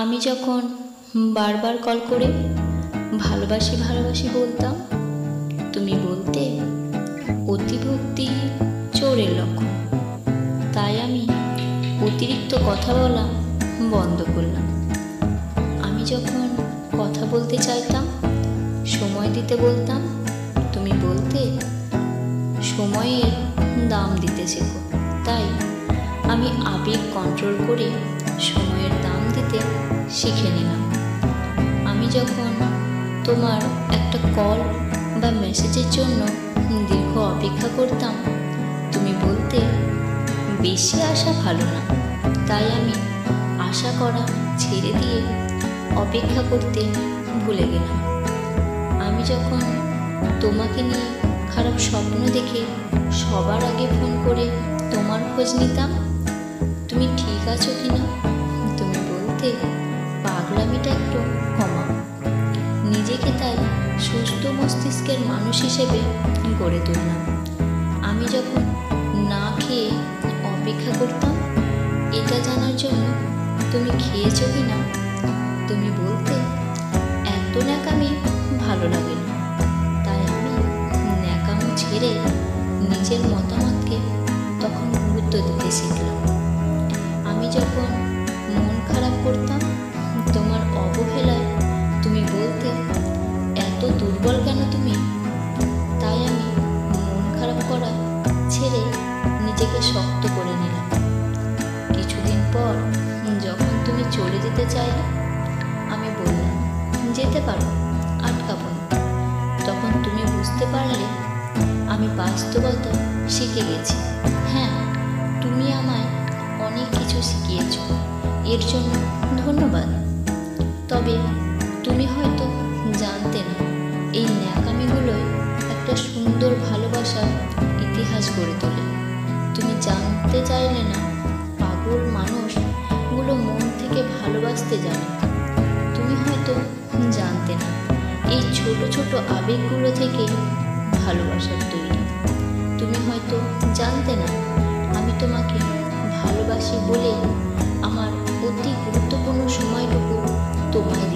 আমি যখন বারবার কল করে ভালোবাসি ভালোবাসি বলতাম, তুমি বলতে অতিভক্তি চোরের লক্ষণ। তাই আমি অতিরিক্ত কথা বলা বন্ধ করলাম। আমি যখন কথা বলতে চাইতাম, সময় দিতে বলতাম, তুমি বলতে সময়ের দাম দিতে শেখো। তাই আমি আবেগ কন্ট্রোল করে সময়ের দাম দিতে শিখে নিলাম। আমি যখন তোমার একটা কল বা মেসেজের জন্য দীর্ঘ অপেক্ষা করতাম, তুমি বলতে বেশি আশা ভালো না। তাই আমি আশা করা ছেড়ে দিয়ে অপেক্ষা করতে ভুলে গেলাম। আমি যখন তোমাকে নিয়ে খারাপ স্বপ্ন দেখে সবার আগে ফোন করে তোমার খোঁজ নিতাম, তুমি ঠিক আছো কিনা, তুমি বলতে পাগলামিটা একটু কমাও। নিজেকে তাই সুস্থ মস্তিষ্কের মানুষ হিসেবে গড়ে তুললাম। আমি যখন না খেয়ে অপেক্ষা করতাম এটা জানার জন্য তুমি খেয়েছো কিনা, তুমি বলতে এত ন্যাকামি ভালো লাগে না। তাই আমি ন্যাকামো ছেড়ে নিজের মতামতকে তখন গুরুত্ব দিতে শিখলাম। আমি যখন মন খারাপ করতাম তোমার অবহেলায়, তুমি বলতে এত দুর্বল কেন তুমি। তাই আমি মন খারাপ করা ছেড়ে নিজেকে শক্ত করে নিলাম। কিছুদিন পর যখন তুমি চলে যেতে চাইলে, আমি বললাম যেতে পারো, আটকাবো না। তখন তুমি বুঝতে পারলে আমি বাস্তবতা শিখে গেছি। হ্যাঁ, তুমি আমায় অনেক কিছু শিখিয়েছ, এর জন্য ধন্যবাদ। তবে তুমি হয়তো জানতে না, এই ন্যাকামিগুলোই একটা সুন্দর ভালোবাসার ইতিহাস গড়ে তোলে। তুমি জানতে চাইলে না, পাগল মানুষগুলো মন থেকে ভালোবাসতে জানে। তুমি হয়তো জানতে না, এই ছোট ছোট আবেগগুলো থেকে ভালোবাসার তৈরি। তুমি হয়তো জানতে না, আমি তোমাকে ভালোবাসি বলে আমার অতি গুরুত্বপূর্ণ সময়টুকু তোমায়